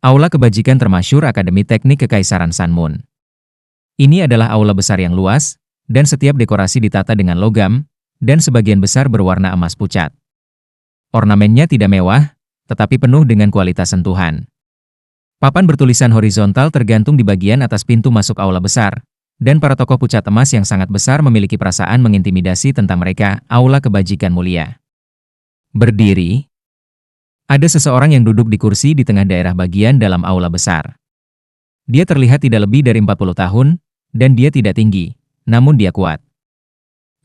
Aula Kebajikan Termasyur Akademi Teknik Kekaisaran Sanmun. Ini adalah aula besar yang luas, dan setiap dekorasi ditata dengan logam, dan sebagian besar berwarna emas pucat. Ornamennya tidak mewah, tetapi penuh dengan kualitas sentuhan. Papan bertulisan horizontal tergantung di bagian atas pintu masuk aula besar, dan para tokoh pucat emas yang sangat besar memiliki perasaan mengintimidasi tentang mereka, Aula Kebajikan Mulia. Berdiri. Ada seseorang yang duduk di kursi di tengah daerah bagian dalam aula besar. Dia terlihat tidak lebih dari 40 tahun, dan dia tidak tinggi, namun dia kuat.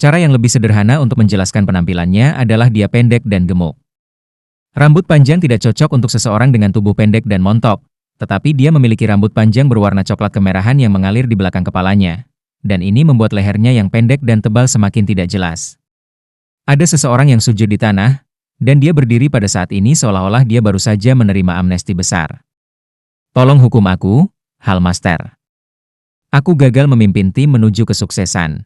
Cara yang lebih sederhana untuk menjelaskan penampilannya adalah dia pendek dan gemuk. Rambut panjang tidak cocok untuk seseorang dengan tubuh pendek dan montok, tetapi dia memiliki rambut panjang berwarna coklat kemerahan yang mengalir di belakang kepalanya, dan ini membuat lehernya yang pendek dan tebal semakin tidak jelas. Ada seseorang yang sujud di tanah, dan dia berdiri pada saat ini seolah-olah dia baru saja menerima amnesti besar. Tolong hukum aku, Hallmaster. Aku gagal memimpin tim menuju kesuksesan.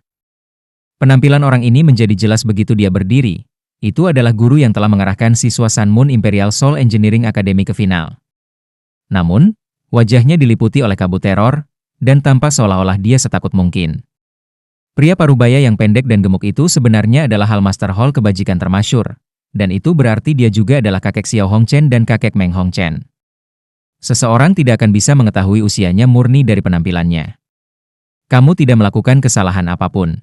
Penampilan orang ini menjadi jelas begitu dia berdiri. Itu adalah guru yang telah mengarahkan siswa Sanmun Imperial Soul Engineering Academy ke final. Namun, wajahnya diliputi oleh kabut teror, dan tampak seolah-olah dia setakut mungkin. Pria parubaya yang pendek dan gemuk itu sebenarnya adalah Hallmaster Hall Kebajikan Termasyur, dan itu berarti dia juga adalah kakek Xiao Hongchen dan kakek Meng Hongchen. Seseorang tidak akan bisa mengetahui usianya murni dari penampilannya. Kamu tidak melakukan kesalahan apapun.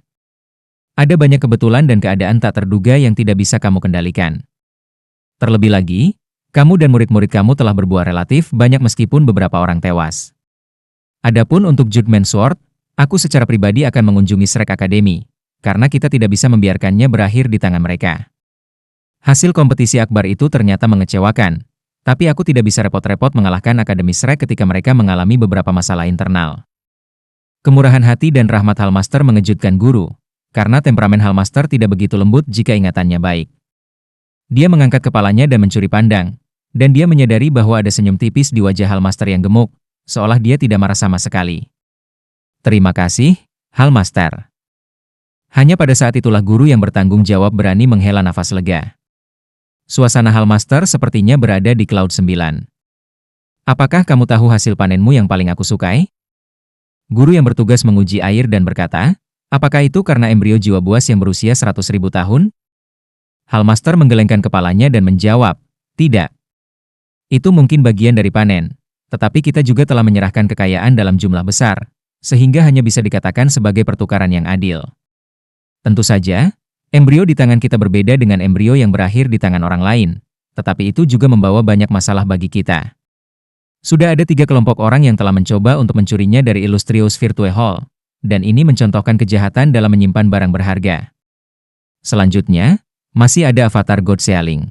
Ada banyak kebetulan dan keadaan tak terduga yang tidak bisa kamu kendalikan. Terlebih lagi, kamu dan murid-murid kamu telah berbuah relatif banyak meskipun beberapa orang tewas. Adapun untuk Judgment Sword, aku secara pribadi akan mengunjungi Shrek Academy, karena kita tidak bisa membiarkannya berakhir di tangan mereka. Hasil kompetisi akbar itu ternyata mengecewakan, tapi aku tidak bisa repot-repot mengalahkan Akademi Shrek ketika mereka mengalami beberapa masalah internal. Kemurahan hati dan rahmat Hallmaster mengejutkan guru, karena temperamen Hallmaster tidak begitu lembut jika ingatannya baik. Dia mengangkat kepalanya dan mencuri pandang, dan dia menyadari bahwa ada senyum tipis di wajah Hallmaster yang gemuk, seolah dia tidak marah sama sekali. Terima kasih, Hallmaster. Hanya pada saat itulah guru yang bertanggung jawab berani menghela nafas lega. Suasana Hallmaster sepertinya berada di Cloud 9. Apakah kamu tahu hasil panenmu yang paling aku sukai? Guru yang bertugas menguji air dan berkata, apakah itu karena embrio jiwa buas yang berusia 100.000 tahun? Hallmaster menggelengkan kepalanya dan menjawab, tidak. Itu mungkin bagian dari panen, tetapi kita juga telah menyerahkan kekayaan dalam jumlah besar, sehingga hanya bisa dikatakan sebagai pertukaran yang adil. Tentu saja, embrio di tangan kita berbeda dengan embrio yang berakhir di tangan orang lain, tetapi itu juga membawa banyak masalah bagi kita. Sudah ada 3 kelompok orang yang telah mencoba untuk mencurinya dari Illustrious Virtue Hall, dan ini mencontohkan kejahatan dalam menyimpan barang berharga. Selanjutnya, masih ada Avatar God Sealing.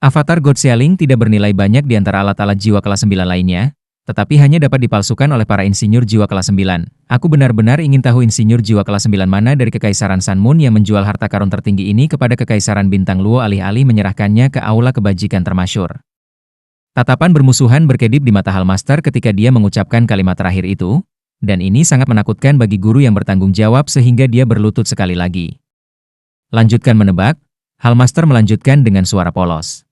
Avatar God Sealing tidak bernilai banyak di antara alat-alat jiwa kelas 9 lainnya, tetapi hanya dapat dipalsukan oleh para insinyur jiwa kelas 9. Aku benar-benar ingin tahu insinyur jiwa kelas 9 mana dari Kekaisaran Sanmun yang menjual harta karun tertinggi ini kepada Kekaisaran Bintang Luo alih-alih menyerahkannya ke Aula Kebajikan Termasyur. Tatapan bermusuhan berkedip di mata Hallmaster ketika dia mengucapkan kalimat terakhir itu, dan ini sangat menakutkan bagi guru yang bertanggung jawab sehingga dia berlutut sekali lagi. Lanjutkan menebak, Hallmaster melanjutkan dengan suara polos.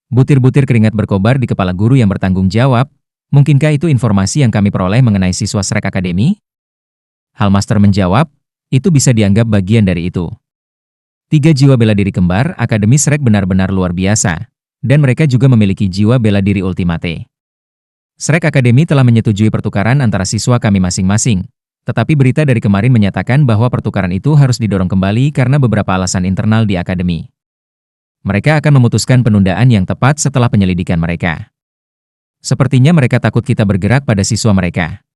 Butir-butir keringat berkobar di kepala guru yang bertanggung jawab. Mungkinkah itu informasi yang kami peroleh mengenai siswa Shrek Academy? Hallmaster menjawab, itu bisa dianggap bagian dari itu. 3 jiwa bela diri kembar, Akademi Shrek benar-benar luar biasa, dan mereka juga memiliki jiwa bela diri ultimate. Shrek Academy telah menyetujui pertukaran antara siswa kami masing-masing, tetapi berita dari kemarin menyatakan bahwa pertukaran itu harus didorong kembali karena beberapa alasan internal di Akademi. Mereka akan memutuskan penundaan yang tepat setelah penyelidikan mereka. Sepertinya mereka takut kita bergerak pada siswa mereka.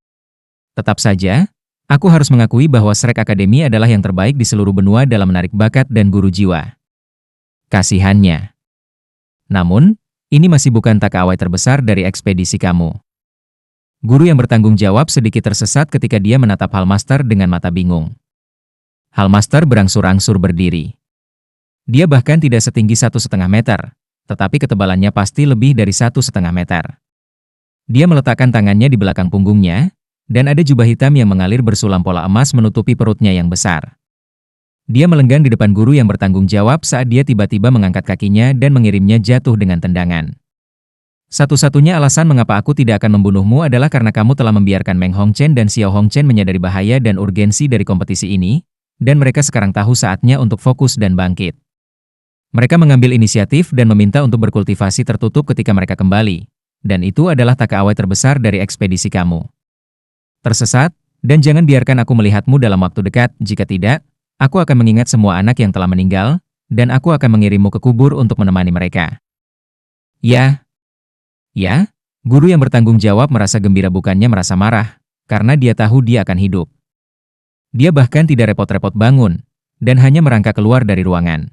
Tetap saja, aku harus mengakui bahwa Shrek Academy adalah yang terbaik di seluruh benua dalam menarik bakat dan guru jiwa. Kasihannya. Namun, ini masih bukan takawai terbesar dari ekspedisi kamu. Guru yang bertanggung jawab sedikit tersesat ketika dia menatap Hallmaster dengan mata bingung. Hallmaster berangsur-angsur berdiri. Dia bahkan tidak setinggi 1,5 meter, tetapi ketebalannya pasti lebih dari 1,5 meter. Dia meletakkan tangannya di belakang punggungnya, dan ada jubah hitam yang mengalir bersulam pola emas menutupi perutnya yang besar. Dia melenggang di depan guru yang bertanggung jawab saat dia tiba-tiba mengangkat kakinya dan mengirimnya jatuh dengan tendangan. Satu-satunya alasan mengapa aku tidak akan membunuhmu adalah karena kamu telah membiarkan Meng Hongchen dan Xiao Hongchen menyadari bahaya dan urgensi dari kompetisi ini, dan mereka sekarang tahu saatnya untuk fokus dan bangkit. Mereka mengambil inisiatif dan meminta untuk berkultivasi tertutup ketika mereka kembali, dan itu adalah taka-awai terbesar dari ekspedisi kamu. Tersesat, dan jangan biarkan aku melihatmu dalam waktu dekat, jika tidak, aku akan mengingat semua anak yang telah meninggal, dan aku akan mengirimmu ke kubur untuk menemani mereka. Ya, guru yang bertanggung jawab merasa gembira bukannya merasa marah, karena dia tahu dia akan hidup. Dia bahkan tidak repot-repot bangun, dan hanya merangkak keluar dari ruangan.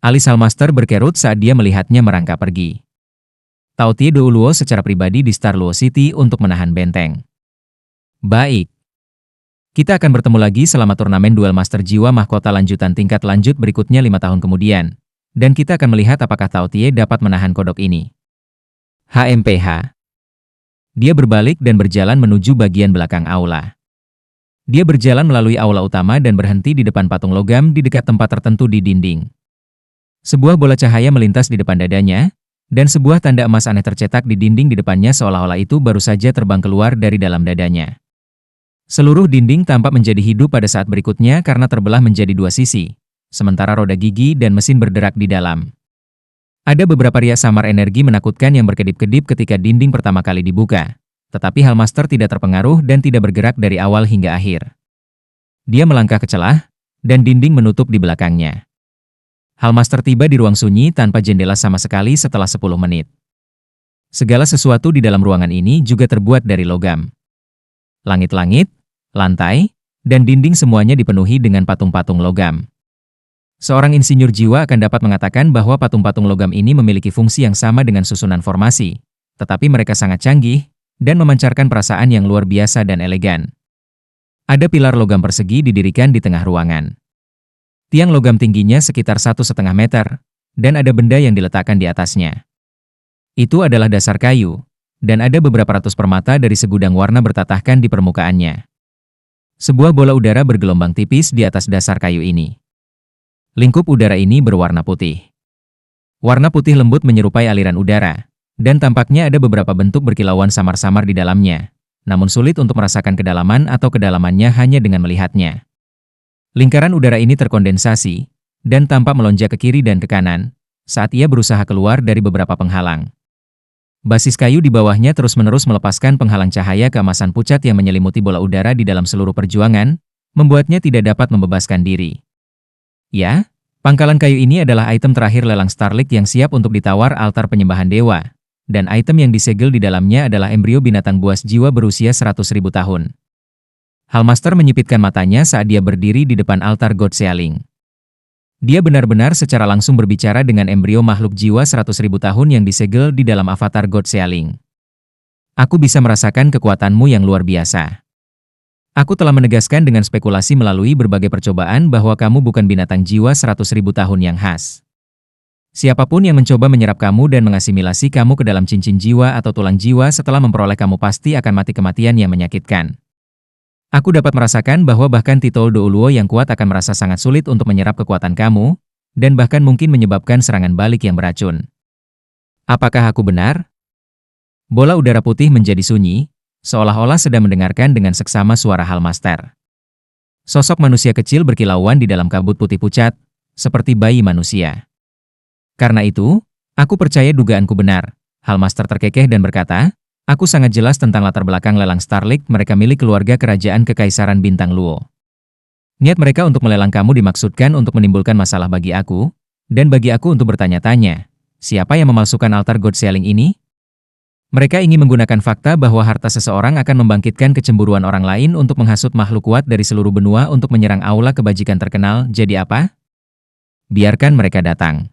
Alis Hallmaster berkerut saat dia melihatnya merangkak pergi. Tao Tie Douluo secara pribadi di Star Luo City untuk menahan benteng. Baik. Kita akan bertemu lagi selama turnamen duel Master Jiwa Mahkota lanjutan tingkat lanjut berikutnya 5 tahun kemudian, dan kita akan melihat apakah Tao Tie dapat menahan kodok ini. HMPH. Dia berbalik dan berjalan menuju bagian belakang aula. Dia berjalan melalui aula utama dan berhenti di depan patung logam di dekat tempat tertentu di dinding. Sebuah bola cahaya melintas di depan dadanya, dan sebuah tanda emas aneh tercetak di dinding di depannya seolah-olah itu baru saja terbang keluar dari dalam dadanya. Seluruh dinding tampak menjadi hidup pada saat berikutnya karena terbelah menjadi dua sisi, sementara roda gigi dan mesin berderak di dalam. Ada beberapa ria samar energi menakutkan yang berkedip-kedip ketika dinding pertama kali dibuka, tetapi Hallmaster tidak terpengaruh dan tidak bergerak dari awal hingga akhir. Dia melangkah ke celah, dan dinding menutup di belakangnya. Hallmaster tiba di ruang sunyi tanpa jendela sama sekali setelah 10 menit. Segala sesuatu di dalam ruangan ini juga terbuat dari logam. Langit-langit, lantai, dan dinding semuanya dipenuhi dengan patung-patung logam. Seorang insinyur jiwa akan dapat mengatakan bahwa patung-patung logam ini memiliki fungsi yang sama dengan susunan formasi, tetapi mereka sangat canggih dan memancarkan perasaan yang luar biasa dan elegan. Ada pilar logam persegi didirikan di tengah ruangan. Tiang logam tingginya sekitar 1,5 meter, dan ada benda yang diletakkan di atasnya. Itu adalah dasar kayu, dan ada beberapa ratus permata dari segudang warna bertatahkan di permukaannya. Sebuah bola udara bergelombang tipis di atas dasar kayu ini. Lingkup udara ini berwarna putih. Warna putih lembut menyerupai aliran udara, dan tampaknya ada beberapa bentuk berkilauan samar-samar di dalamnya, namun sulit untuk merasakan kedalaman atau kedalamannya hanya dengan melihatnya. Lingkaran udara ini terkondensasi, dan tampak melonjak ke kiri dan ke kanan, saat ia berusaha keluar dari beberapa penghalang. Basis kayu di bawahnya terus-menerus melepaskan penghalang cahaya keemasan pucat yang menyelimuti bola udara di dalam seluruh perjuangan, membuatnya tidak dapat membebaskan diri. Ya, pangkalan kayu ini adalah item terakhir lelang Starlight yang siap untuk ditawar altar penyembahan dewa, dan item yang disegel di dalamnya adalah embrio binatang buas jiwa berusia 100.000 tahun. Hallmaster menyipitkan matanya saat dia berdiri di depan altar God Sealing. Dia benar-benar secara langsung berbicara dengan embrio makhluk jiwa 100.000 tahun yang disegel di dalam avatar God Sealing. Aku bisa merasakan kekuatanmu yang luar biasa. Aku telah menegaskan dengan spekulasi melalui berbagai percobaan bahwa kamu bukan binatang jiwa 100.000 tahun yang khas. Siapapun yang mencoba menyerap kamu dan mengasimilasi kamu ke dalam cincin jiwa atau tulang jiwa setelah memperoleh kamu pasti akan mati kematian yang menyakitkan. Aku dapat merasakan bahwa bahkan Titol Douluo yang kuat akan merasa sangat sulit untuk menyerap kekuatan kamu, dan bahkan mungkin menyebabkan serangan balik yang beracun. Apakah aku benar? Bola udara putih menjadi sunyi, seolah-olah sedang mendengarkan dengan seksama suara Hallmaster. Sosok manusia kecil berkilauan di dalam kabut putih pucat, seperti bayi manusia. Karena itu, aku percaya dugaanku benar. Hallmaster terkekeh dan berkata, aku sangat jelas tentang latar belakang lelang Starlight mereka milik keluarga kerajaan Kekaisaran Bintang Luo. Niat mereka untuk melelang kamu dimaksudkan untuk menimbulkan masalah bagi aku, dan bagi aku untuk bertanya-tanya, siapa yang memalsukan altar God Sealing ini? Mereka ingin menggunakan fakta bahwa harta seseorang akan membangkitkan kecemburuan orang lain untuk menghasut makhluk kuat dari seluruh benua untuk menyerang aula kebajikan terkenal, jadi apa? Biarkan mereka datang.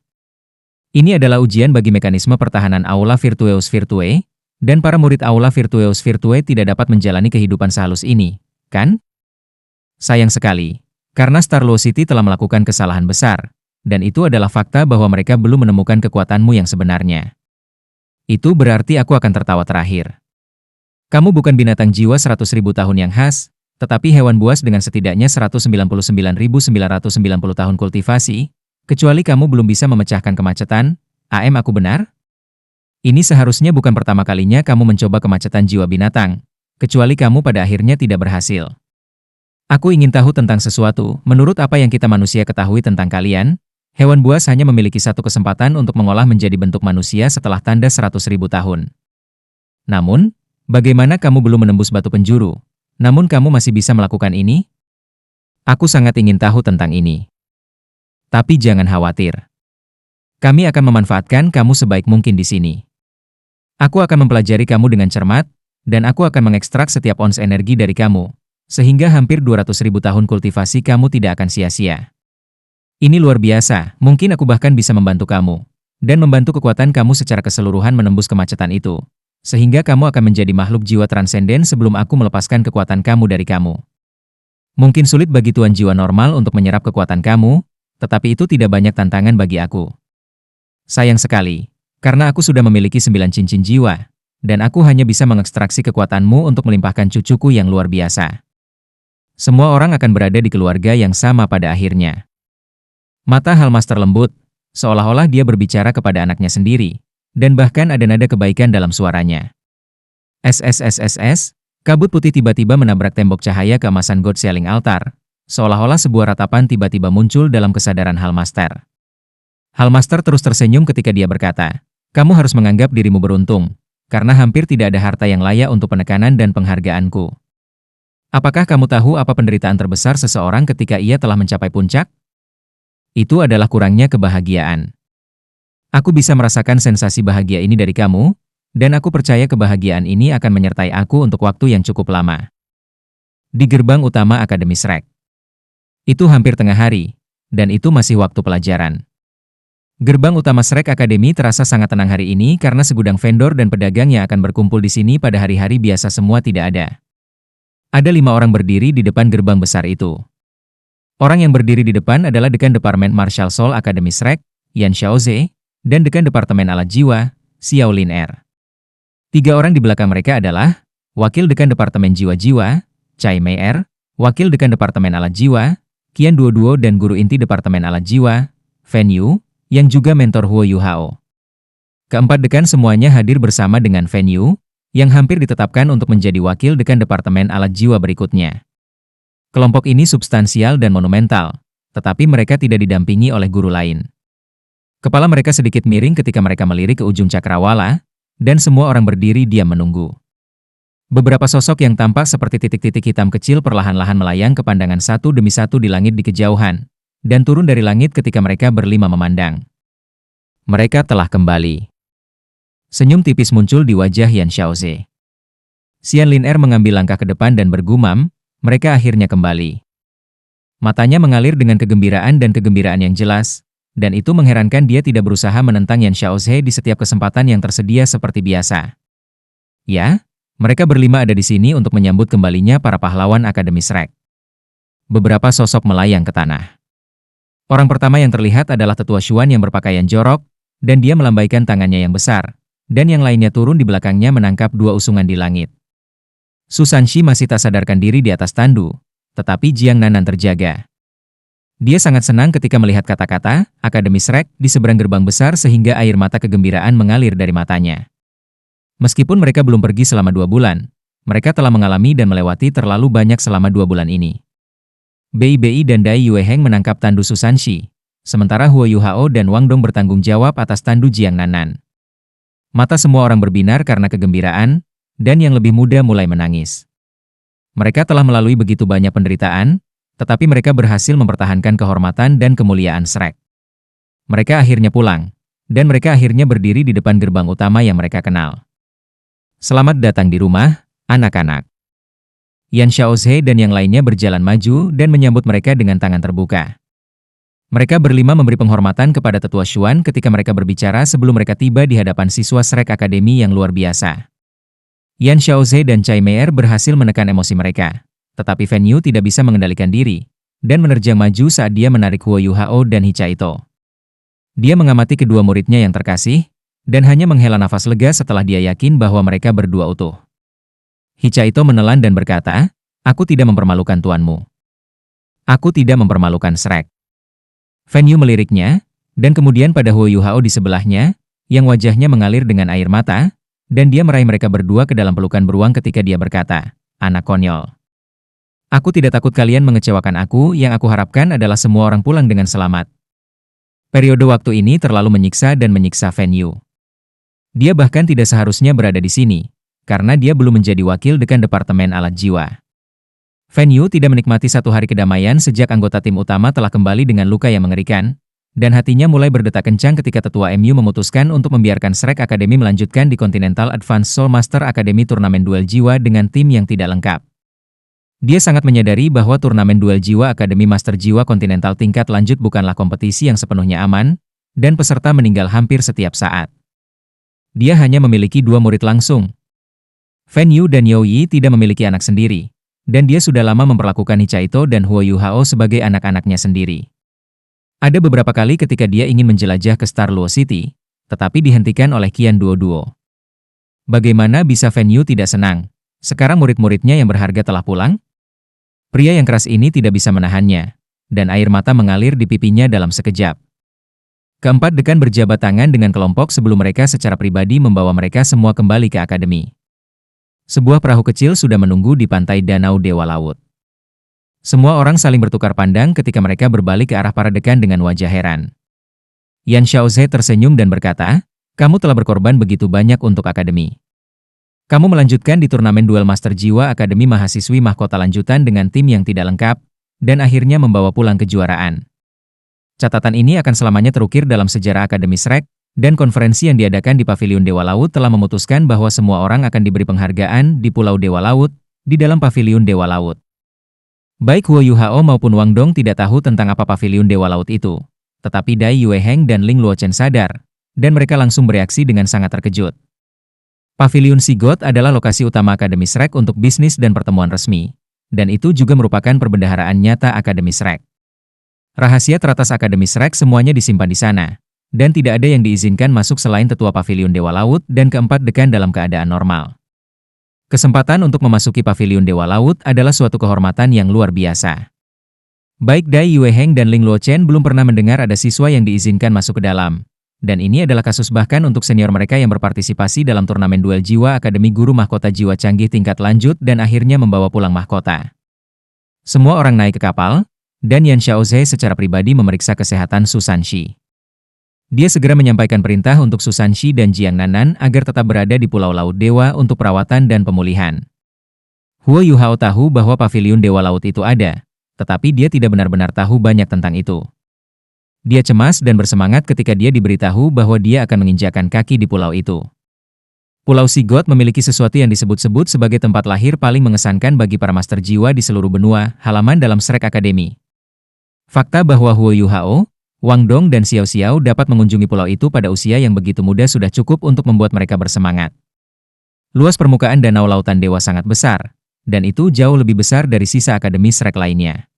Ini adalah ujian bagi mekanisme pertahanan Aula Virtueus Virtue, dan para murid Aula Virtueus Virtue tidak dapat menjalani kehidupan sehalus ini, kan? Sayang sekali, karena Star Luo City telah melakukan kesalahan besar, dan itu adalah fakta bahwa mereka belum menemukan kekuatanmu yang sebenarnya. Itu berarti aku akan tertawa terakhir. Kamu bukan binatang jiwa 100.000 tahun yang khas, Tetapi hewan buas dengan setidaknya 199.990 tahun kultivasi, kecuali kamu belum bisa memecahkan kemacetan, aku benar? Ini seharusnya bukan pertama kalinya kamu mencoba kemacetan jiwa binatang, kecuali kamu pada akhirnya tidak berhasil. Aku ingin tahu tentang sesuatu, menurut apa yang kita manusia ketahui tentang kalian, hewan buas hanya memiliki satu kesempatan untuk mengolah menjadi bentuk manusia setelah tanda 100.000 tahun. Namun, bagaimana kamu belum menembus batu penjuru, namun kamu masih bisa melakukan ini? Aku sangat ingin tahu tentang ini. Tapi jangan khawatir. Kami akan memanfaatkan kamu sebaik mungkin di sini. Aku akan mempelajari kamu dengan cermat, dan aku akan mengekstrak setiap ons energi dari kamu, sehingga hampir 200.000 tahun kultivasi kamu tidak akan sia-sia. Ini luar biasa, mungkin aku bahkan bisa membantu kamu, dan membantu kekuatan kamu secara keseluruhan menembus kemacetan itu, sehingga kamu akan menjadi makhluk jiwa transenden sebelum aku melepaskan kekuatan kamu dari kamu. Mungkin sulit bagi tuan jiwa normal untuk menyerap kekuatan kamu, tetapi itu tidak banyak tantangan bagi aku. Sayang sekali, karena aku sudah memiliki 9 cincin jiwa, dan aku hanya bisa mengekstraksi kekuatanmu untuk melimpahkan cucuku yang luar biasa. Semua orang akan berada di keluarga yang sama pada akhirnya. Mata Hellmaster lembut, seolah-olah dia berbicara kepada anaknya sendiri, dan bahkan ada nada kebaikan dalam suaranya. SSSSS, kabut putih tiba-tiba menabrak tembok cahaya keemasan God Selling Altar, seolah-olah sebuah ratapan tiba-tiba muncul dalam kesadaran Hellmaster. Hellmaster terus tersenyum ketika dia berkata, kamu harus menganggap dirimu beruntung, karena hampir tidak ada harta yang layak untuk penekanan dan penghargaanku. Apakah kamu tahu apa penderitaan terbesar seseorang ketika ia telah mencapai puncak? Itu adalah kurangnya kebahagiaan. Aku bisa merasakan sensasi bahagia ini dari kamu, dan aku percaya kebahagiaan ini akan menyertai aku untuk waktu yang cukup lama. Di gerbang utama Akademi Shrek. Itu hampir tengah hari, dan itu masih waktu pelajaran. Gerbang utama Shrek Academy terasa sangat tenang hari ini karena segudang vendor dan pedagang yang akan berkumpul di sini pada hari-hari biasa semua tidak ada. Ada 5 orang berdiri di depan gerbang besar itu. Orang yang berdiri di depan adalah Dekan Departemen Martial Soul Academy Shrek, Yan Xiaoze, dan Dekan Departemen Alat Jiwa, Xiao Lin Er. 3 orang di belakang mereka adalah Wakil Dekan Departemen Jiwa-Jiwa, Chai Mei Er, Wakil Dekan Departemen Alat Jiwa, Qian Duo-Duo dan Guru Inti Departemen Alat Jiwa, Fen Yu, yang juga mentor Huo Yu Hao. Keempat dekan semuanya hadir bersama dengan Fen Yu, yang hampir ditetapkan untuk menjadi Wakil Dekan Departemen Alat Jiwa berikutnya. Kelompok ini substansial dan monumental, tetapi mereka tidak didampingi oleh guru lain. Kepala mereka sedikit miring ketika mereka melirik ke ujung cakrawala, dan semua orang berdiri diam menunggu. Beberapa sosok yang tampak seperti titik-titik hitam kecil perlahan-lahan melayang ke pandangan satu demi satu di langit di kejauhan, dan turun dari langit ketika mereka berlima memandang. Mereka telah kembali. Senyum tipis muncul di wajah Yan Xiaoze. Xian Lin Er mengambil langkah ke depan dan bergumam, mereka akhirnya kembali. Matanya mengalir dengan kegembiraan dan kegembiraan yang jelas, dan itu mengherankan dia tidak berusaha menentang Yan Xiaoze di setiap kesempatan yang tersedia seperti biasa. Ya, mereka berlima ada di sini untuk menyambut kembalinya para pahlawan Akademi Shrek. Beberapa sosok melayang ke tanah. Orang pertama yang terlihat adalah tetua Xuan yang berpakaian jorok, dan dia melambaikan tangannya yang besar, dan yang lainnya turun di belakangnya menangkap 2 usungan di langit. Su Sanxi masih tak sadarkan diri di atas tandu, tetapi Jiang Nanan terjaga. Dia sangat senang ketika melihat kata-kata Akademi Shrek di seberang gerbang besar sehingga air mata kegembiraan mengalir dari matanya. Meskipun mereka belum pergi selama 2 bulan, mereka telah mengalami dan melewati terlalu banyak selama 2 bulan ini. Bei Bei dan Dai Yueheng menangkap tandu Su Sanxi, sementara Huo Yu Hao dan Wang Dong bertanggung jawab atas tandu Jiang Nanan. Mata semua orang berbinar karena kegembiraan, dan yang lebih muda mulai menangis. Mereka telah melalui begitu banyak penderitaan, tetapi mereka berhasil mempertahankan kehormatan dan kemuliaan Shrek. Mereka akhirnya pulang, dan mereka akhirnya berdiri di depan gerbang utama yang mereka kenal. Selamat datang di rumah, anak-anak. Yan Xiaoze dan yang lainnya berjalan maju dan menyambut mereka dengan tangan terbuka. Mereka berlima memberi penghormatan kepada tetua Xuan ketika mereka berbicara sebelum mereka tiba di hadapan siswa Shrek Academy yang luar biasa. Yan Xiaoze dan Chai Mei Er berhasil menekan emosi mereka. Tetapi Fen Yu tidak bisa mengendalikan diri, dan menerjang maju saat dia menarik Huo Yu Hao dan Hicaito. Dia mengamati kedua muridnya yang terkasih, dan hanya menghela nafas lega setelah dia yakin bahwa mereka berdua utuh. Hicaito menelan dan berkata, Aku tidak mempermalukan tuanmu. Aku tidak mempermalukan Shrek. Fan Yu meliriknya, dan kemudian pada Huo Yu Hao di sebelahnya, yang wajahnya mengalir dengan air mata, dan dia meraih mereka berdua ke dalam pelukan beruang ketika dia berkata, "Anak konyol. Aku tidak takut kalian mengecewakan aku, yang aku harapkan adalah semua orang pulang dengan selamat." Periode waktu ini terlalu menyiksa dan menyiksa Fan Yu. Dia bahkan tidak seharusnya berada di sini, karena dia belum menjadi wakil dekan Departemen Alat Jiwa. Fan Yu tidak menikmati satu hari kedamaian sejak anggota tim utama telah kembali dengan luka yang mengerikan, dan hatinya mulai berdetak kencang ketika tetua MU memutuskan untuk membiarkan Shrek Academy melanjutkan di Continental Advanced Soul Master Academy turnamen duel jiwa dengan tim yang tidak lengkap. Dia sangat menyadari bahwa turnamen duel jiwa Akademi Master Jiwa Continental tingkat lanjut bukanlah kompetisi yang sepenuhnya aman, dan peserta meninggal hampir setiap saat. Dia hanya memiliki 2 murid langsung. Fan Yu dan Yao Yi tidak memiliki anak sendiri, dan dia sudah lama memperlakukan Hichaito dan Huo Yu Hao sebagai anak-anaknya sendiri. Ada beberapa kali ketika dia ingin menjelajah ke Star Luo City, tetapi dihentikan oleh Qian Duo. Bagaimana bisa Fan Yu tidak senang? Sekarang murid-muridnya yang berharga telah pulang? Pria yang keras ini tidak bisa menahannya, dan air mata mengalir di pipinya dalam sekejap. Keempat dekan berjabat tangan dengan kelompok sebelum mereka secara pribadi membawa mereka semua kembali ke akademi. Sebuah perahu kecil sudah menunggu di pantai Danau Dewa Laut. Semua orang saling bertukar pandang ketika mereka berbalik ke arah para dekan dengan wajah heran. Yan Xiaoze tersenyum dan berkata, "Kamu telah berkorban begitu banyak untuk akademi. Kamu melanjutkan di turnamen duel Master Jiwa Akademi Mahasiswi Mahkota lanjutan dengan tim yang tidak lengkap, dan akhirnya membawa pulang kejuaraan. Catatan ini akan selamanya terukir dalam sejarah Akademi Shrek, dan konferensi yang diadakan di Paviliun Dewa Laut telah memutuskan bahwa semua orang akan diberi penghargaan di Pulau Dewa Laut, di dalam Paviliun Dewa Laut." Baik Huo Yu Hao maupun Wang Dong tidak tahu tentang apa Paviliun Dewa Laut itu, tetapi Dai Yue Heng dan Ling Luochen sadar, dan mereka langsung bereaksi dengan sangat terkejut. Paviliun Sigot adalah lokasi utama Akademi Shrek untuk bisnis dan pertemuan resmi, dan itu juga merupakan perbendaharaan nyata Akademi Shrek. Rahasia teratas Akademi Shrek semuanya disimpan di sana, dan tidak ada yang diizinkan masuk selain tetua Paviliun Dewa Laut dan keempat dekan dalam keadaan normal. Kesempatan untuk memasuki Paviliun Dewa Laut adalah suatu kehormatan yang luar biasa. Baik Dai Yue Heng dan Ling Luochen belum pernah mendengar ada siswa yang diizinkan masuk ke dalam, dan ini adalah kasus bahkan untuk senior mereka yang berpartisipasi dalam turnamen duel jiwa Akademi Guru Mahkota Jiwa Canggih tingkat lanjut dan akhirnya membawa pulang mahkota. Semua orang naik ke kapal, dan Yan Xiaoze secara pribadi memeriksa kesehatan Su Sanxi. Dia segera menyampaikan perintah untuk Su Sanxi dan Jiang Nanan agar tetap berada di Pulau Laut Dewa untuk perawatan dan pemulihan. Huo Yu Hao tahu bahwa Paviliun Dewa Laut itu ada, tetapi dia tidak benar-benar tahu banyak tentang itu. Dia cemas dan bersemangat ketika dia diberitahu bahwa dia akan menginjakkan kaki di pulau itu. Pulau Sigot memiliki sesuatu yang disebut-sebut sebagai tempat lahir paling mengesankan bagi para master jiwa di seluruh benua, halaman dalam Shrek Academy. Fakta bahwa Huo Yu Hao, Wang Dong dan Xiao Xiao dapat mengunjungi pulau itu pada usia yang begitu muda sudah cukup untuk membuat mereka bersemangat. Luas permukaan danau lautan dewa sangat besar, dan itu jauh lebih besar dari sisa Akademi Shrek lainnya.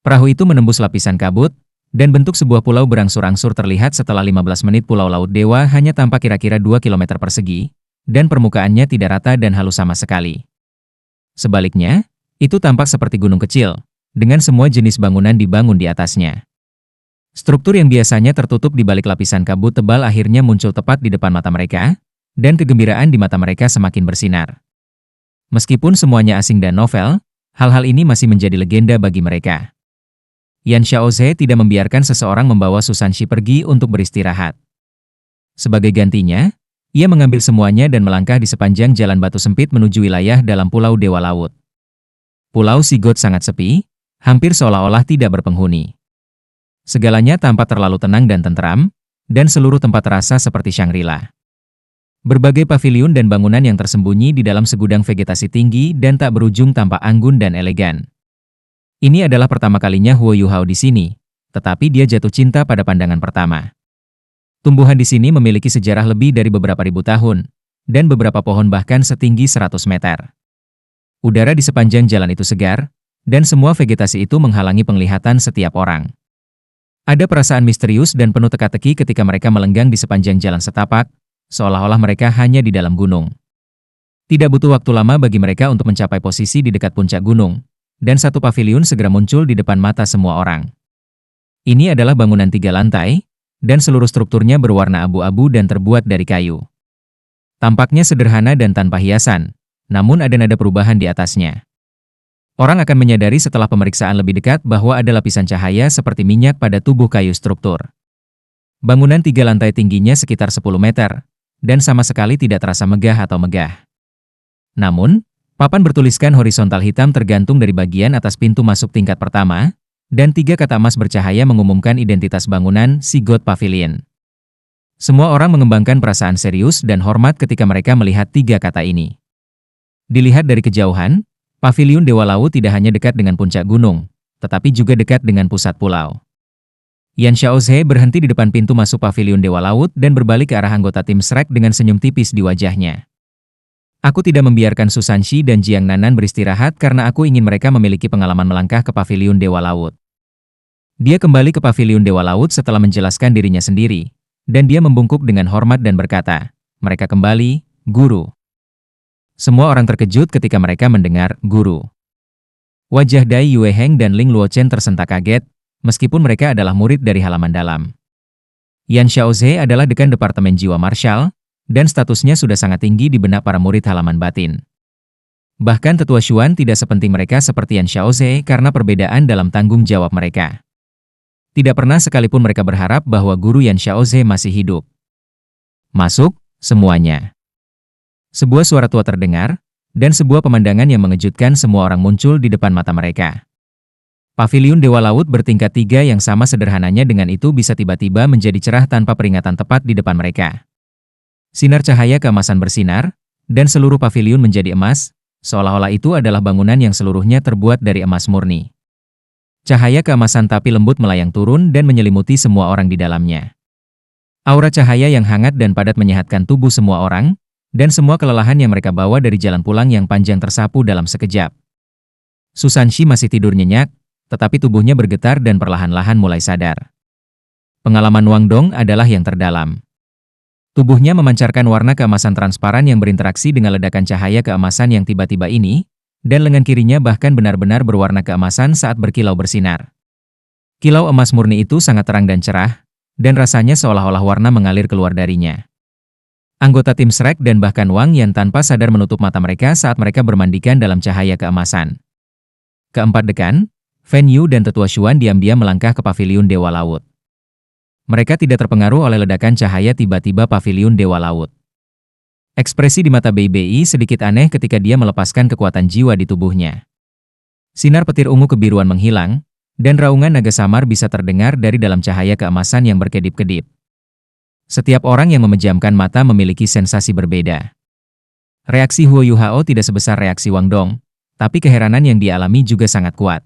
Perahu itu menembus lapisan kabut, dan bentuk sebuah pulau berangsur-angsur terlihat setelah 15 menit. Pulau Laut Dewa hanya tampak kira-kira 2 km persegi, dan permukaannya tidak rata dan halus sama sekali. Sebaliknya, itu tampak seperti gunung kecil, dengan semua jenis bangunan dibangun di atasnya. Struktur yang biasanya tertutup di balik lapisan kabut tebal akhirnya muncul tepat di depan mata mereka, dan kegembiraan di mata mereka semakin bersinar. Meskipun semuanya asing dan novel, hal-hal ini masih menjadi legenda bagi mereka. Yan Xiaoze tidak membiarkan seseorang membawa Su Sanxi pergi untuk beristirahat. Sebagai gantinya, ia mengambil semuanya dan melangkah di sepanjang jalan batu sempit menuju wilayah dalam Pulau Dewa Laut. Pulau Sigot sangat sepi, hampir seolah-olah tidak berpenghuni. Segalanya tampak terlalu tenang dan tentram, dan seluruh tempat terasa seperti Shangri-La. Berbagai paviliun dan bangunan yang tersembunyi di dalam segudang vegetasi tinggi dan tak berujung tampak anggun dan elegan. Ini adalah pertama kalinya Huo Yu Hao di sini, tetapi dia jatuh cinta pada pandangan pertama. Tumbuhan di sini memiliki sejarah lebih dari beberapa ribu tahun, dan beberapa pohon bahkan setinggi 100 meter. Udara di sepanjang jalan itu segar, dan semua vegetasi itu menghalangi penglihatan setiap orang. Ada perasaan misterius dan penuh teka-teki ketika mereka melenggang di sepanjang jalan setapak, seolah-olah mereka hanya di dalam gunung. Tidak butuh waktu lama bagi mereka untuk mencapai posisi di dekat puncak gunung, dan satu paviliun segera muncul di depan mata semua orang. Ini adalah bangunan 3 lantai, dan seluruh strukturnya berwarna abu-abu dan terbuat dari kayu. Tampaknya sederhana dan tanpa hiasan, namun ada nada perubahan di atasnya. Orang akan menyadari setelah pemeriksaan lebih dekat bahwa ada lapisan cahaya seperti minyak pada tubuh kayu struktur. Bangunan 3 lantai tingginya sekitar 10 meter, dan sama sekali tidak terasa megah atau megah. Namun, papan bertuliskan horizontal hitam tergantung dari bagian atas pintu masuk tingkat pertama, dan 3 kata emas bercahaya mengumumkan identitas bangunan Sigod Pavilion. Semua orang mengembangkan perasaan serius dan hormat ketika mereka melihat 3 kata ini. Dilihat dari kejauhan, Paviliun Dewa Laut tidak hanya dekat dengan puncak gunung, tetapi juga dekat dengan pusat pulau. Yan Xiaoze berhenti di depan pintu masuk Paviliun Dewa Laut dan berbalik ke arah anggota tim Shrek dengan senyum tipis di wajahnya. Aku tidak membiarkan Susanshi dan Jiang Nanan beristirahat karena aku ingin mereka memiliki pengalaman melangkah ke Paviliun Dewa Laut. Dia kembali ke Paviliun Dewa Laut setelah menjelaskan dirinya sendiri, dan dia membungkuk dengan hormat dan berkata, "Mereka kembali, Guru." Semua orang terkejut ketika mereka mendengar "Guru." Wajah Dai Yueheng dan Ling Luochen tersentak kaget, meskipun mereka adalah murid dari halaman dalam. Yan Xiaoze adalah dekan Departemen Jiwa Marshal, dan statusnya sudah sangat tinggi di benak para murid halaman batin. Bahkan tetua Xuan tidak sepenting mereka seperti Yan Xiaoze karena perbedaan dalam tanggung jawab mereka. Tidak pernah sekalipun mereka berharap bahwa guru Yan Xiaoze masih hidup. "Masuk, semuanya." Sebuah suara tua terdengar, dan sebuah pemandangan yang mengejutkan semua orang muncul di depan mata mereka. Paviliun Dewa Laut bertingkat 3 yang sama sederhananya dengan itu bisa tiba-tiba menjadi cerah tanpa peringatan tepat di depan mereka. Sinar cahaya keemasan bersinar, dan seluruh paviliun menjadi emas, seolah-olah itu adalah bangunan yang seluruhnya terbuat dari emas murni. Cahaya keemasan tapi lembut melayang turun dan menyelimuti semua orang di dalamnya. Aura cahaya yang hangat dan padat menyehatkan tubuh semua orang, dan semua kelelahan yang mereka bawa dari jalan pulang yang panjang tersapu dalam sekejap. Susanshi masih tidur nyenyak, tetapi tubuhnya bergetar dan perlahan-lahan mulai sadar. Pengalaman Wang Dong adalah yang terdalam. Tubuhnya memancarkan warna keemasan transparan yang berinteraksi dengan ledakan cahaya keemasan yang tiba-tiba ini, dan lengan kirinya bahkan benar-benar berwarna keemasan saat berkilau bersinar. Kilau emas murni itu sangat terang dan cerah, dan rasanya seolah-olah warna mengalir keluar darinya. Anggota tim Shrek dan bahkan Wang Yan tanpa sadar menutup mata mereka saat mereka bermandikan dalam cahaya keemasan. Keempat dekan, Fen Yu dan tetua Xuan diam-diam melangkah ke Paviliun Dewa Laut. Mereka tidak terpengaruh oleh ledakan cahaya tiba-tiba Paviliun Dewa Laut. Ekspresi di mata Bei sedikit aneh ketika dia melepaskan kekuatan jiwa di tubuhnya. Sinar petir ungu kebiruan menghilang, dan raungan naga samar bisa terdengar dari dalam cahaya keemasan yang berkedip-kedip. Setiap orang yang memejamkan mata memiliki sensasi berbeda. Reaksi Huo Yuhao tidak sebesar reaksi Wang Dong, tapi keheranan yang dialami juga sangat kuat.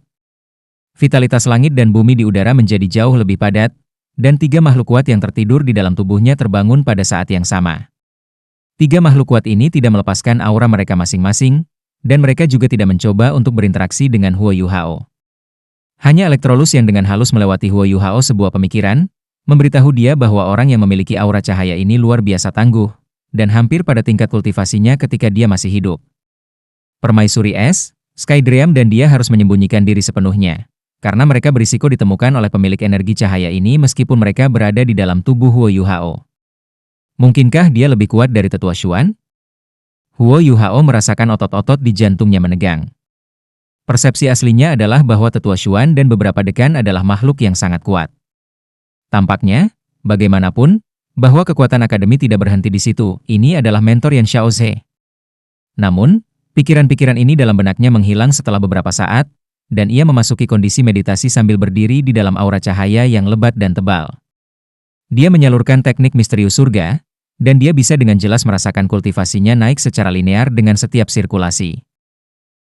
Vitalitas langit dan bumi di udara menjadi jauh lebih padat, dan 3 makhluk kuat yang tertidur di dalam tubuhnya terbangun pada saat yang sama. 3 makhluk kuat ini tidak melepaskan aura mereka masing-masing, dan mereka juga tidak mencoba untuk berinteraksi dengan Huo Yuhao. Hanya Elektrolus yang dengan halus melewati Huo Yuhao sebuah pemikiran, memberitahu dia bahwa orang yang memiliki aura cahaya ini luar biasa tangguh, dan hampir pada tingkat kultivasinya ketika dia masih hidup. Permaisuri Es, Skydream dan dia harus menyembunyikan diri sepenuhnya, karena mereka berisiko ditemukan oleh pemilik energi cahaya ini meskipun mereka berada di dalam tubuh Huo Yuhao. Mungkinkah dia lebih kuat dari tetua Xuan? Huo Yuhao merasakan otot-otot di jantungnya menegang. Persepsi aslinya adalah bahwa tetua Xuan dan beberapa dekan adalah makhluk yang sangat kuat. Tampaknya, bagaimanapun, bahwa kekuatan akademi tidak berhenti di situ, ini adalah mentor Yan Xiaoze. Namun, pikiran-pikiran ini dalam benaknya menghilang setelah beberapa saat, dan ia memasuki kondisi meditasi sambil berdiri di dalam aura cahaya yang lebat dan tebal. Dia menyalurkan teknik misterius surga, dan dia bisa dengan jelas merasakan kultivasinya naik secara linear dengan setiap sirkulasi.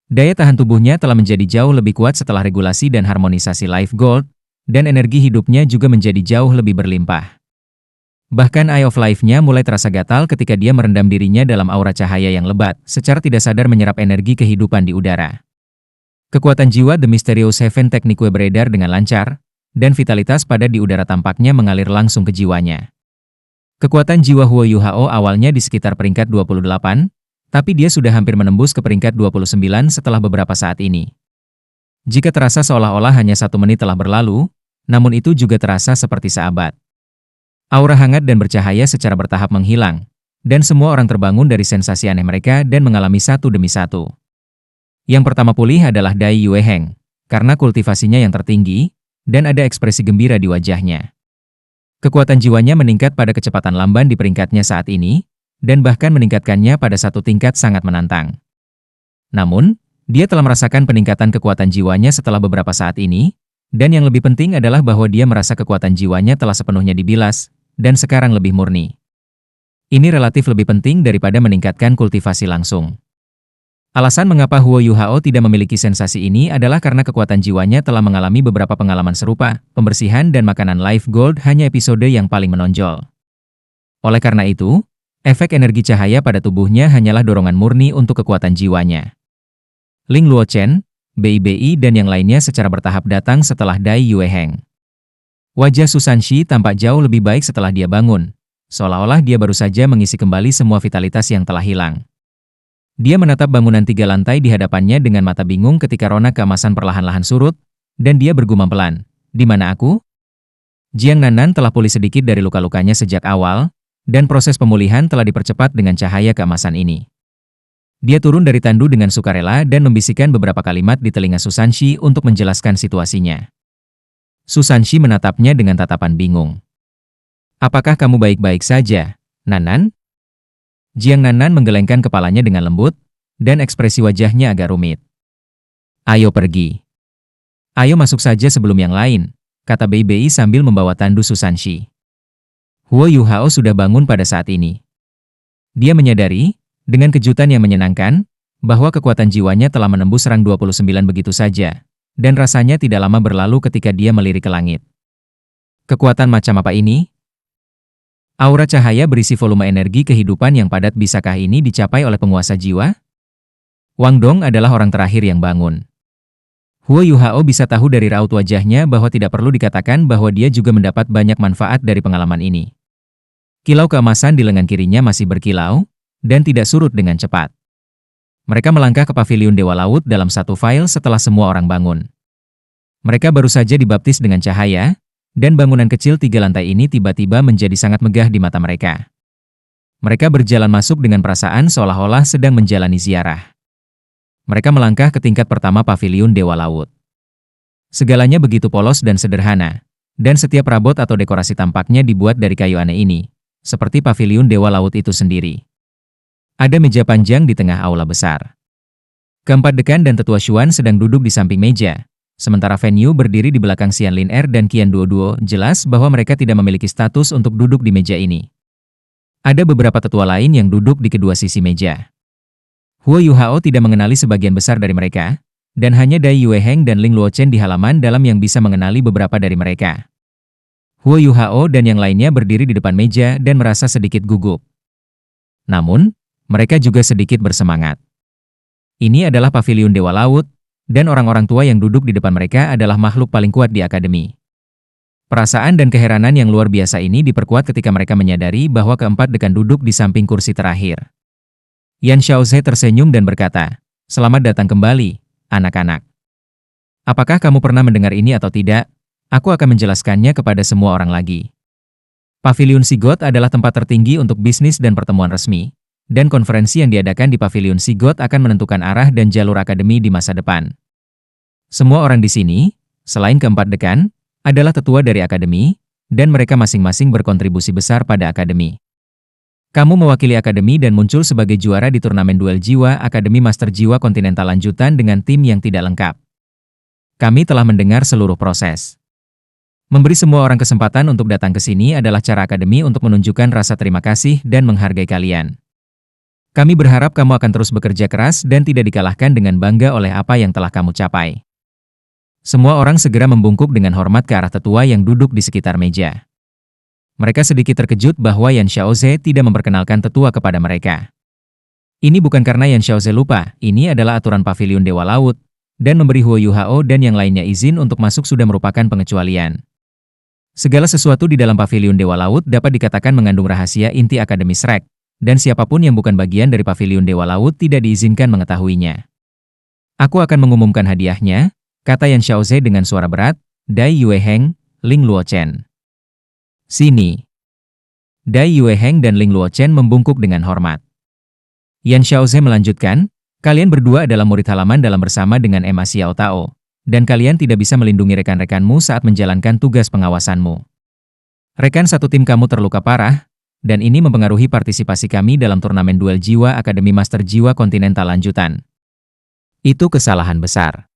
Daya tahan tubuhnya telah menjadi jauh lebih kuat setelah regulasi dan harmonisasi Life Gold, dan energi hidupnya juga menjadi jauh lebih berlimpah. Bahkan Eye of Life-nya mulai terasa gatal ketika dia merendam dirinya dalam aura cahaya yang lebat, secara tidak sadar menyerap energi kehidupan di udara. Kekuatan jiwa The Mysterious Seven Technique beredar dengan lancar, dan vitalitas pada di udara tampaknya mengalir langsung ke jiwanya. Kekuatan jiwa Huo Yuhao awalnya di sekitar peringkat 28, Tapi dia sudah hampir menembus ke peringkat 29 setelah beberapa saat ini. Jika terasa seolah-olah hanya 1 menit telah berlalu, namun itu juga terasa seperti seabad. Aura hangat dan bercahaya secara bertahap menghilang, dan semua orang terbangun dari sensasi aneh mereka dan mengalami satu demi satu. Yang pertama pulih adalah Dai Yueheng, karena kultivasinya yang tertinggi, dan ada ekspresi gembira di wajahnya. Kekuatan jiwanya meningkat pada kecepatan lamban di peringkatnya saat ini, dan bahkan meningkatkannya pada satu tingkat sangat menantang. Namun, dia telah merasakan peningkatan kekuatan jiwanya setelah beberapa saat ini, dan yang lebih penting adalah bahwa dia merasa kekuatan jiwanya telah sepenuhnya dibilas, dan sekarang lebih murni. Ini relatif lebih penting daripada meningkatkan kultivasi langsung. Alasan mengapa Huo Yuhao tidak memiliki sensasi ini adalah karena kekuatan jiwanya telah mengalami beberapa pengalaman serupa, pembersihan dan makanan life gold hanya episode yang paling menonjol. Oleh karena itu, efek energi cahaya pada tubuhnya hanyalah dorongan murni untuk kekuatan jiwanya. Ling Luochen, BIBI dan yang lainnya secara bertahap datang setelah Dai Yueheng. Wajah Susanshi tampak jauh lebih baik setelah dia bangun, seolah-olah dia baru saja mengisi kembali semua vitalitas yang telah hilang. Dia menatap bangunan 3 lantai di hadapannya dengan mata bingung ketika rona keemasan perlahan-lahan surut, dan dia bergumam pelan, "Di mana aku?" Jiang Nanan telah pulih sedikit dari luka-lukanya sejak awal, dan proses pemulihan telah dipercepat dengan cahaya keemasan ini. Dia turun dari tandu dengan sukarela dan membisikkan beberapa kalimat di telinga Susanshi untuk menjelaskan situasinya. Susanshi menatapnya dengan tatapan bingung. "Apakah kamu baik-baik saja, Nanan?" Jiang Nanan menggelengkan kepalanya dengan lembut, dan ekspresi wajahnya agak rumit. "Ayo pergi. Ayo masuk saja sebelum yang lain," kata Bei sambil membawa tandu Susanshi. Huo Yuhao sudah bangun pada saat ini. Dia menyadari, dengan kejutan yang menyenangkan, bahwa kekuatan jiwanya telah menembus rang 29 begitu saja, dan rasanya tidak lama berlalu ketika dia melirik ke langit. Kekuatan macam apa ini? Aura cahaya berisi volume energi kehidupan yang padat, bisakah ini dicapai oleh penguasa jiwa? Wang Dong adalah orang terakhir yang bangun. Huo Yuhao bisa tahu dari raut wajahnya bahwa tidak perlu dikatakan bahwa dia juga mendapat banyak manfaat dari pengalaman ini. Kilau keemasan di lengan kirinya masih berkilau, dan tidak surut dengan cepat. Mereka melangkah ke paviliun Dewa Laut dalam satu file setelah semua orang bangun. Mereka baru saja dibaptis dengan cahaya, dan bangunan kecil 3 lantai ini tiba-tiba menjadi sangat megah di mata mereka. Mereka berjalan masuk dengan perasaan seolah-olah sedang menjalani ziarah. Mereka melangkah ke tingkat pertama paviliun Dewa Laut. Segalanya begitu polos dan sederhana, dan setiap perabot atau dekorasi tampaknya dibuat dari kayu aneh ini, seperti paviliun Dewa Laut itu sendiri. Ada meja panjang di tengah aula besar. Keempat dekan dan tetua Xuan sedang duduk di samping meja, sementara Fen Yu berdiri di belakang Xian Lin Er dan Qian Duoduo. Jelas bahwa mereka tidak memiliki status untuk duduk di meja ini. Ada beberapa tetua lain yang duduk di kedua sisi meja. Huo Yuhao tidak mengenali sebagian besar dari mereka, dan hanya Dai Yueheng dan Ling Luochen di halaman dalam yang bisa mengenali beberapa dari mereka. Huo Yuhao dan yang lainnya berdiri di depan meja dan merasa sedikit gugup. Namun, mereka juga sedikit bersemangat. Ini adalah paviliun Dewa Laut, dan orang-orang tua yang duduk di depan mereka adalah makhluk paling kuat di akademi. Perasaan dan keheranan yang luar biasa ini diperkuat ketika mereka menyadari bahwa keempat dekan duduk di samping kursi terakhir. Yan Xiaoze tersenyum dan berkata, "Selamat datang kembali, anak-anak. Apakah kamu pernah mendengar ini atau tidak? Aku akan menjelaskannya kepada semua orang lagi." Paviliun Sigot adalah tempat tertinggi untuk bisnis dan pertemuan resmi, dan konferensi yang diadakan di Paviliun Sigot akan menentukan arah dan jalur akademi di masa depan. Semua orang di sini, selain keempat dekan, adalah tetua dari akademi, dan mereka masing-masing berkontribusi besar pada akademi. Kamu mewakili akademi dan muncul sebagai juara di turnamen duel jiwa Akademi Master Jiwa Kontinental lanjutan dengan tim yang tidak lengkap. Kami telah mendengar seluruh proses. Memberi semua orang kesempatan untuk datang ke sini adalah cara akademi untuk menunjukkan rasa terima kasih dan menghargai kalian. Kami berharap kamu akan terus bekerja keras dan tidak dikalahkan dengan bangga oleh apa yang telah kamu capai. Semua orang segera membungkuk dengan hormat ke arah tetua yang duduk di sekitar meja. Mereka sedikit terkejut bahwa Yan Xiaoze tidak memperkenalkan tetua kepada mereka. Ini bukan karena Yan Xiaoze lupa, ini adalah aturan paviliun Dewa Laut, dan memberi Huo Yuhao dan yang lainnya izin untuk masuk sudah merupakan pengecualian. Segala sesuatu di dalam paviliun Dewa Laut dapat dikatakan mengandung rahasia inti Akademi Shrek, dan siapapun yang bukan bagian dari Paviliun Dewa Laut tidak diizinkan mengetahuinya. Aku akan mengumumkan hadiahnya, kata Yan Xiaoze dengan suara berat, Dai Yueheng, Ling Luochen. Sini. Dai Yueheng dan Ling Luochen membungkuk dengan hormat. Yan Xiaoze melanjutkan, kalian berdua adalah murid halaman dalam bersama dengan Emma Xiao Tao, dan kalian tidak bisa melindungi rekan-rekanmu saat menjalankan tugas pengawasanmu. Rekan satu tim kamu terluka parah, dan ini mempengaruhi partisipasi kami dalam turnamen duel jiwa Akademi Master Jiwa Kontinental lanjutan. Itu kesalahan besar.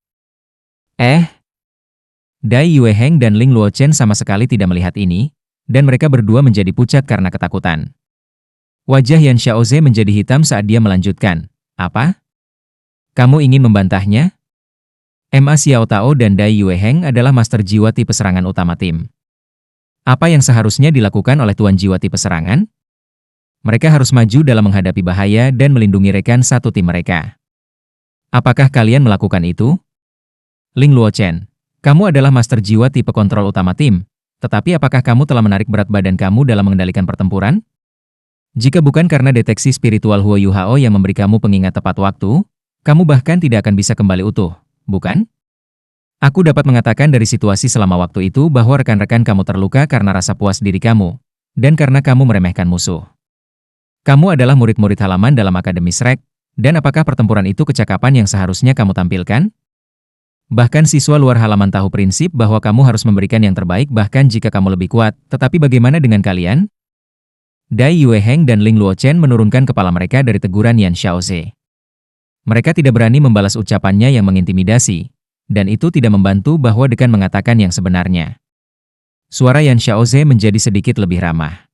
Dai Yueheng dan Ling Luochen sama sekali tidak melihat ini, dan mereka berdua menjadi pucat karena ketakutan. Wajah Yan Xiaoze menjadi hitam saat dia melanjutkan, apa? Kamu ingin membantahnya? Emma Xiao Tao dan Dai Yueheng adalah master jiwa tipe serangan utama tim. Apa yang seharusnya dilakukan oleh Tuan Jiwa tipe serangan? Mereka harus maju dalam menghadapi bahaya dan melindungi rekan satu tim mereka. Apakah kalian melakukan itu? Ling Luochen, kamu adalah master jiwa tipe kontrol utama tim, tetapi apakah kamu telah menarik berat badan kamu dalam mengendalikan pertempuran? Jika bukan karena deteksi spiritual Huo Yu Hao yang memberi kamu pengingat tepat waktu, kamu bahkan tidak akan bisa kembali utuh, bukan? Aku dapat mengatakan dari situasi selama waktu itu bahwa rekan-rekan kamu terluka karena rasa puas diri kamu, dan karena kamu meremehkan musuh. Kamu adalah murid-murid halaman dalam Akademi Shrek, dan apakah pertempuran itu kecakapan yang seharusnya kamu tampilkan? Bahkan siswa luar halaman tahu prinsip bahwa kamu harus memberikan yang terbaik bahkan jika kamu lebih kuat, tetapi bagaimana dengan kalian? Dai Yueheng dan Ling Luochen menurunkan kepala mereka dari teguran Yan Xiaoze. Mereka tidak berani membalas ucapannya yang mengintimidasi, dan itu tidak membantu bahwa Dekan mengatakan yang sebenarnya. Suara Yan Xiaoze menjadi sedikit lebih ramah.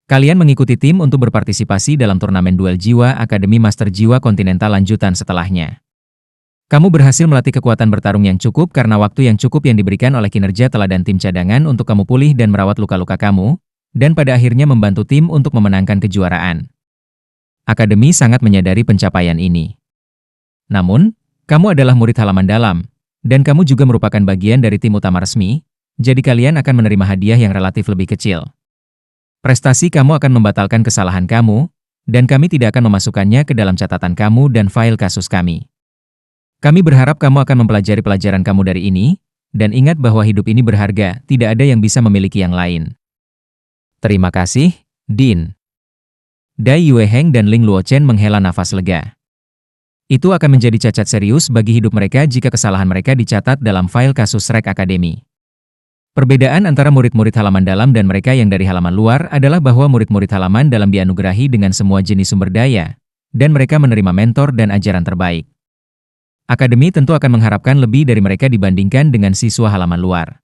Kalian mengikuti tim untuk berpartisipasi dalam turnamen duel jiwa Akademi Master Jiwa Kontinental lanjutan setelahnya. Kamu berhasil melatih kekuatan bertarung yang cukup karena waktu yang cukup yang diberikan oleh kinerja teladan tim cadangan untuk kamu pulih dan merawat luka-luka kamu, dan pada akhirnya membantu tim untuk memenangkan kejuaraan. Akademi sangat menyadari pencapaian ini. Namun, kamu adalah murid halaman dalam, dan kamu juga merupakan bagian dari tim utama resmi, jadi kalian akan menerima hadiah yang relatif lebih kecil. Prestasi kamu akan membatalkan kesalahan kamu, dan kami tidak akan memasukkannya ke dalam catatan kamu dan file kasus kami. Kami berharap kamu akan mempelajari pelajaran kamu dari ini, dan ingat bahwa hidup ini berharga, tidak ada yang bisa memiliki yang lain. Terima kasih, Din. Dai Yueheng dan Ling Luochen menghela nafas lega. Itu akan menjadi cacat serius bagi hidup mereka jika kesalahan mereka dicatat dalam file kasus Shrek Academy. Perbedaan antara murid-murid halaman dalam dan mereka yang dari halaman luar adalah bahwa murid-murid halaman dalam dianugerahi dengan semua jenis sumber daya, dan mereka menerima mentor dan ajaran terbaik. Akademi tentu akan mengharapkan lebih dari mereka dibandingkan dengan siswa halaman luar.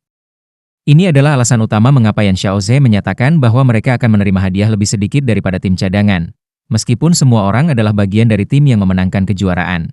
Ini adalah alasan utama mengapa Yan Xiaoze menyatakan bahwa mereka akan menerima hadiah lebih sedikit daripada tim cadangan, meskipun semua orang adalah bagian dari tim yang memenangkan kejuaraan.